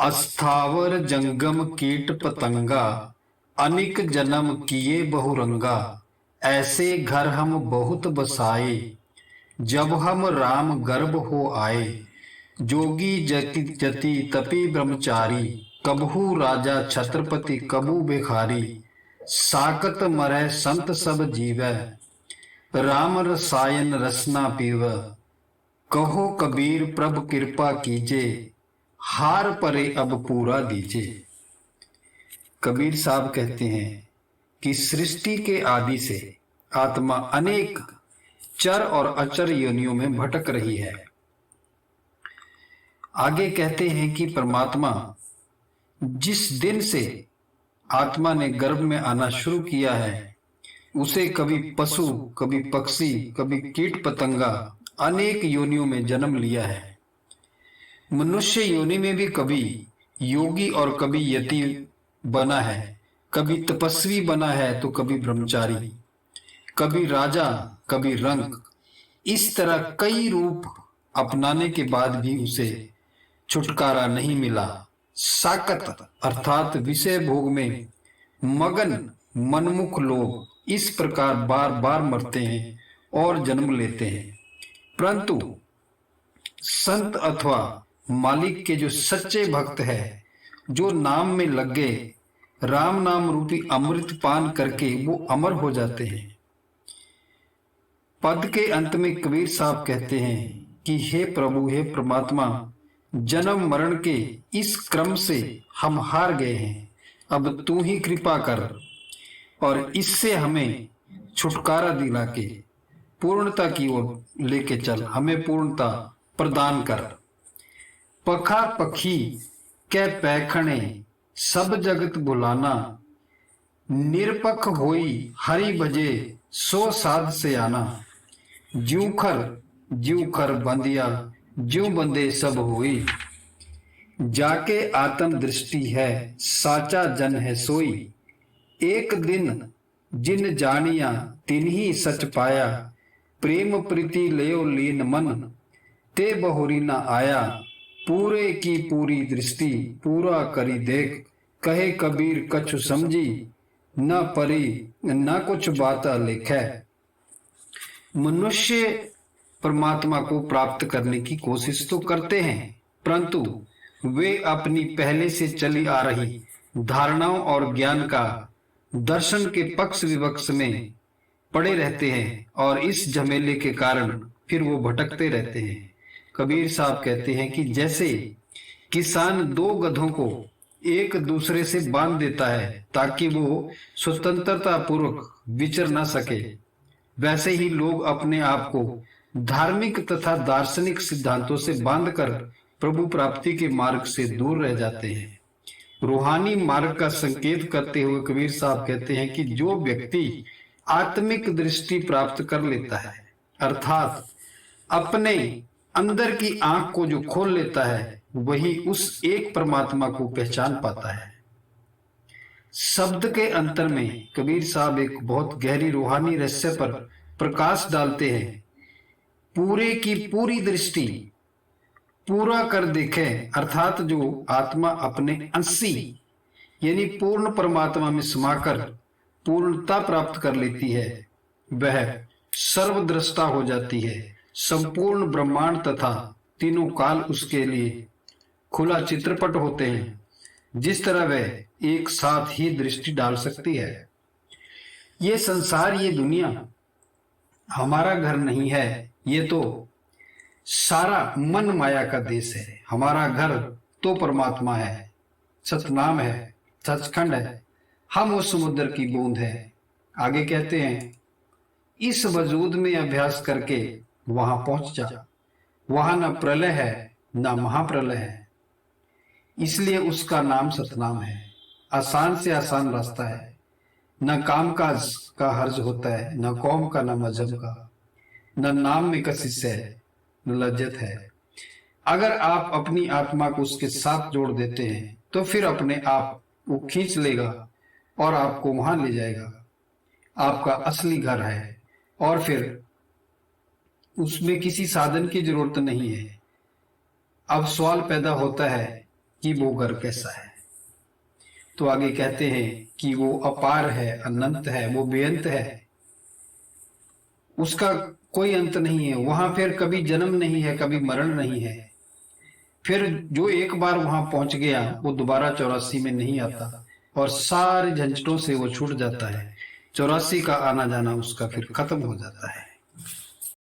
अस्थावर जंगम कीट पतंगा, अनिक जन्म किए बहुरंगा। ऐसे घर हम बहुत बसाए, जब हम राम गर्भ हो आए। जोगी जति जति तपी ब्रह्मचारी, कबहू राजा छत्रपति कबू भिखारी। साकत मरै संत सब जीवै, राम रसायन रसना पीव। कहो कबीर प्रभु कृपा कीजे, हार परे अब पूरा दीजे। कबीर साहब कहते हैं कि सृष्टि के आदि से आत्मा अनेक चर और अचर योनियों में भटक रही है। आगे कहते हैं कि परमात्मा जिस दिन से आत्मा ने गर्भ में आना शुरू किया है, उसे कभी पशु, कभी पक्षी, कभी कीट पतंगा अनेक योनियों में जन्म लिया है। मनुष्य योनि में भी कभी योगी और कभी यति बना है, कभी तपस्वी बना है तो कभी ब्रह्मचारी, कभी राजा, कभी रंक। इस तरह कई रूप अपनाने के बाद भी उसे छुटकारा नहीं मिला। साकत अर्थात विषय भोग में मगन मनमुख लोग इस प्रकार बार बार मरते हैं और जन्म लेते हैं, परंतु संत अथवा मालिक के जो सच्चे भक्त है, जो नाम में लग गए, राम नाम रूपी अमृत पान करके वो अमर हो जाते हैं। पद के अंत में कबीर साहब कहते हैं कि हे प्रभु, हे परमात्मा, जन्म मरण के इस क्रम से हम हार गए हैं, अब तू ही कृपा कर और इससे हमें छुटकारा दिला के पूर्णता की ओर लेके चल, हमें पूर्णता प्रदान कर। पखा पखी कै पैखणे, सब जगत बुलाना। निरपख होई हरि भजे, सो साध से आना। ज्यों खर बंदिया, ज्यों बंदे सब होई। जाके आत्म दृष्टि है, साचा जन है सोई। एक दिन जिन जानिया, तिन्ही सच पाया। प्रेम प्रीति लेयो लीन मन, ते बहुरी न आया। पूरे की पूरी दृष्टि, पूरा करी देख। कहे कबीर कछु समझी, न परी न कुछ बात लिखै। मनुष्य परमात्मा को प्राप्त करने की कोशिश तो करते हैं, परंतु वे अपनी पहले से चली आ रही धारणाओं और ज्ञान का दर्शन के पक्ष विपक्ष में पड़े रहते हैं और इस झमेले के कारण फिर वो भटकते रहते हैं। कबीर साहब कहते हैं कि जैसे किसान दो गधों को एक दूसरे से बांध देता है ताकि वो स्वतंत्रता पूर्वक विचर न सके, वैसे ही लोग अपने आप को धार्मिक तथा दार्शनिक सिद्धांतों से बांधकर प्रभु प्राप्ति के मार्ग से दूर रह जाते हैं। रूहानी मार्ग का संकेत करते हुए कबीर साहब कहते हैं कि जो व्यक्ति आत्मिक दृष्टि प्राप्त कर लेता है, अर्थात अपने अंदर की आंख को जो खोल लेता है, वही उस एक परमात्मा को पहचान पाता है। शब्द के अंतर में कबीर साहब एक बहुत गहरी रूहानी रहस्य पर प्रकाश डालते हैं। पूरे की पूरी दृष्टि, पूरा कर देखे, अर्थात जो आत्मा अपने अंशी यानी पूर्ण परमात्मा में समाकर पूर्णता प्राप्त कर लेती है, वह सर्वद्रष्टा हो जाती है। संपूर्ण ब्रह्मांड तथा तीनों काल उसके लिए खुला चित्रपट होते हैं, जिस तरह वह एक साथ ही दृष्टि डाल सकती है। ये संसार, ये दुनिया हमारा घर नहीं है, ये तो सारा मन माया का देश है। हमारा घर तो परमात्मा है, सतनाम है, सचखंड है, हम उस समुद्र की बूंद है। आगे कहते हैं, इस वजूद में अभ्यास करके वहां पहुंच जा। वहां न प्रलय है न महाप्रलय है, इसलिए उसका नाम सतनाम है। आसान से आसान रास्ता है, न कामकाज का हर्ज होता है, न कौम का, न मजहब का, न नाम में कशिश है, न लज्जत है। अगर आप अपनी आत्मा को उसके साथ जोड़ देते हैं तो फिर अपने आप वो खींच लेगा और आपको वहां ले जाएगा। आपका असली घर है और फिर उसमें किसी साधन की जरूरत नहीं है। अब सवाल पैदा होता है कि वो घर कैसा है। तो आगे कहते हैं कि वो अपार है, अनंत है, वो बेअंत है, उसका कोई अंत नहीं है। वहां फिर कभी जन्म नहीं है, कभी मरण नहीं है। फिर जो एक बार वहां पहुंच गया वो दोबारा 84 में नहीं आता और सारे झंझटों से वो छूट जाता है। 84 का आना जाना उसका फिर खत्म हो जाता है।